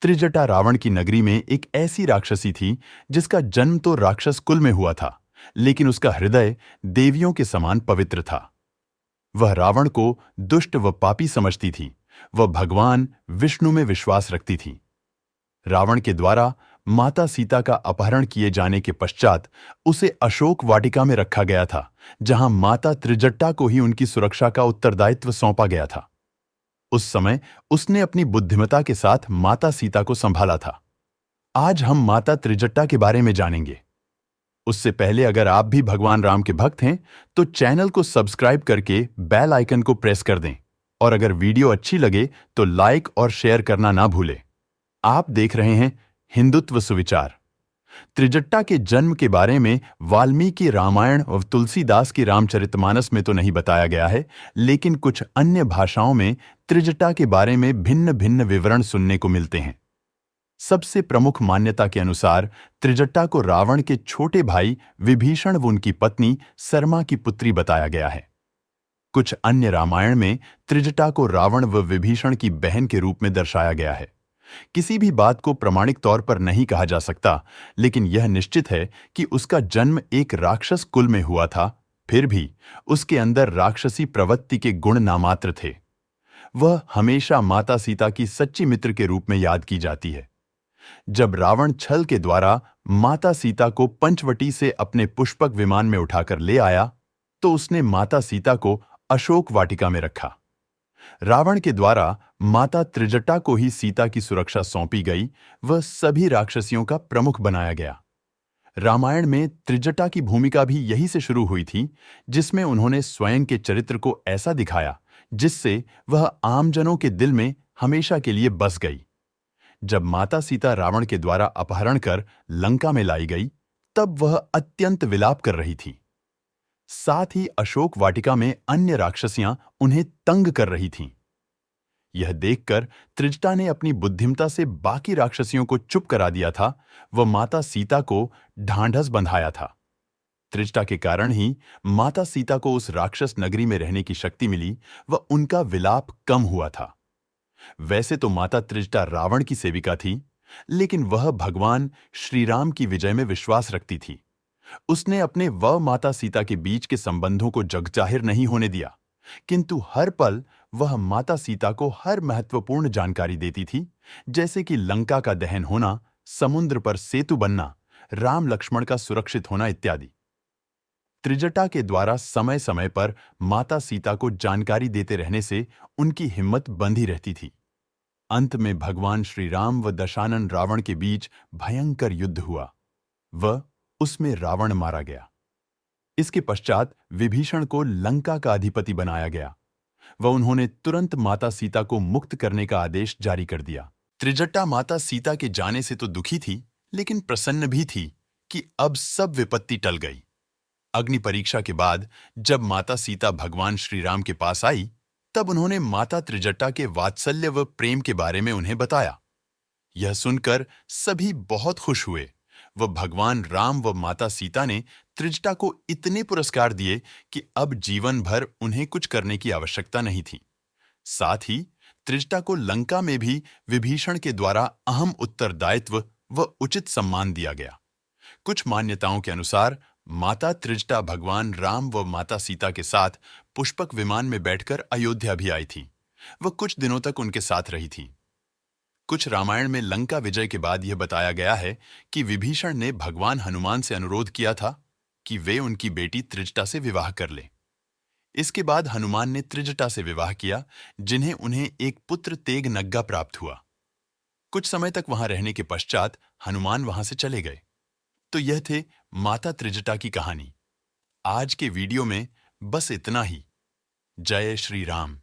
त्रिजटा रावण की नगरी में एक ऐसी राक्षसी थी जिसका जन्म तो राक्षस कुल में हुआ था, लेकिन उसका हृदय देवियों के समान पवित्र था। वह रावण को दुष्ट व पापी समझती थी। वह भगवान विष्णु में विश्वास रखती थी। रावण के द्वारा माता सीता का अपहरण किए जाने के पश्चात उसे अशोक वाटिका में रखा गया था, जहां माता त्रिजटा को ही उनकी सुरक्षा का उत्तरदायित्व सौंपा गया था। उस समय उसने अपनी बुद्धिमत्ता के साथ माता सीता को संभाला था। आज हम माता त्रिजटा के बारे में जानेंगे। उससे पहले अगर आप भी भगवान राम के भक्त हैं तो चैनल को सब्सक्राइब करके बेल आइकन को प्रेस कर दें, और अगर वीडियो अच्छी लगे तो लाइक और शेयर करना ना भूलें। आप देख रहे हैं हिंदुत्व सुविचार। त्रिजटा के जन्म के बारे में वाल्मीकि रामायण और तुलसीदास की रामचरितमानस में तो नहीं बताया गया है, लेकिन कुछ अन्य भाषाओं में त्रिजटा के बारे में भिन्न भिन्न विवरण सुनने को मिलते हैं। सबसे प्रमुख मान्यता के अनुसार त्रिजटा को रावण के छोटे भाई विभीषण व उनकी पत्नी सरमा की पुत्री बताया गया है। कुछ अन्य रामायण में त्रिजटा को रावण व विभीषण की बहन के रूप में दर्शाया गया है। किसी भी बात को प्रमाणिक तौर पर नहीं कहा जा सकता, लेकिन यह निश्चित है कि उसका जन्म एक राक्षस कुल में हुआ था। फिर भी उसके अंदर राक्षसी प्रवृत्ति के गुण नामात्र थे। वह हमेशा माता सीता की सच्ची मित्र के रूप में याद की जाती है। जब रावण छल के द्वारा माता सीता को पंचवटी से अपने पुष्पक विमान में उठाकर ले आया, तो उसने माता सीता को अशोक वाटिका में रखा। रावण के द्वारा माता त्रिजटा को ही सीता की सुरक्षा सौंपी गई। वह सभी राक्षसियों का प्रमुख बनाया गया। रामायण में त्रिजटा की भूमिका भी यही से शुरू हुई थी, जिसमें उन्होंने स्वयं के चरित्र को ऐसा दिखाया जिससे वह आमजनों के दिल में हमेशा के लिए बस गई। जब माता सीता रावण के द्वारा अपहरण कर लंका में लाई गई, तब वह अत्यंत विलाप कर रही थी। साथ ही अशोक वाटिका में अन्य राक्षसियां उन्हें तंग कर रही थीं। यह देखकर त्रिजटा ने अपनी बुद्धिमत्ता से बाकी राक्षसियों को चुप करा दिया था। वह माता सीता को ढांढस बंधाया था। त्रिजटा के कारण ही माता सीता को उस राक्षस नगरी में रहने की शक्ति मिली व उनका विलाप कम हुआ था। वैसे तो माता त्रिजटा रावण की सेविका थी, लेकिन वह भगवान श्री राम की विजय में विश्वास रखती थी। उसने अपने व माता सीता के बीच के संबंधों को जगजाहिर नहीं होने दिया, किंतु हर पल वह माता सीता को हर महत्वपूर्ण जानकारी देती थी, जैसे कि लंका का दहन होना, समुद्र पर सेतु बनना, राम लक्ष्मण का सुरक्षित होना इत्यादि। त्रिजटा के द्वारा समय समय पर माता सीता को जानकारी देते रहने से उनकी हिम्मत बंधी रहती थी। अंत में भगवान श्री राम व दशानन रावण के बीच भयंकर युद्ध हुआ। वह उसमें रावण मारा गया। इसके पश्चात विभीषण को लंका का अधिपति बनाया गया व उन्होंने तुरंत माता सीता को मुक्त करने का आदेश जारी कर दिया। त्रिजटा माता सीता के जाने से तो दुखी थी, लेकिन प्रसन्न भी थी कि अब सब विपत्ति टल गई। अग्नि परीक्षा के बाद जब माता सीता भगवान श्री राम के पास आई, तब उन्होंने माता त्रिजटा के वात्सल्य व प्रेम के बारे में उन्हें बताया। यह सुनकर सभी बहुत खुश हुए। वह भगवान राम व माता सीता ने त्रिजटा को इतने पुरस्कार दिए कि अब जीवन भर उन्हें कुछ करने की आवश्यकता नहीं थी। साथ ही त्रिजटा को लंका में भी विभीषण के द्वारा अहम उत्तरदायित्व व उचित सम्मान दिया गया। कुछ मान्यताओं के अनुसार माता त्रिजटा भगवान राम व माता सीता के साथ पुष्पक विमान में बैठकर अयोध्या भी आई थी। वह कुछ दिनों तक उनके साथ रही थी। कुछ रामायण में लंका विजय के बाद यह बताया गया है कि विभीषण ने भगवान हनुमान से अनुरोध किया था कि वे उनकी बेटी त्रिजटा से विवाह कर लें। इसके बाद हनुमान ने त्रिजटा से विवाह किया, जिन्हें उन्हें एक पुत्र तेगनग्गा प्राप्त हुआ। कुछ समय तक वहां रहने के पश्चात हनुमान वहां से चले गए। तो यह थे माता त्रिजटा की कहानी। आज के वीडियो में बस इतना ही। जय श्री राम।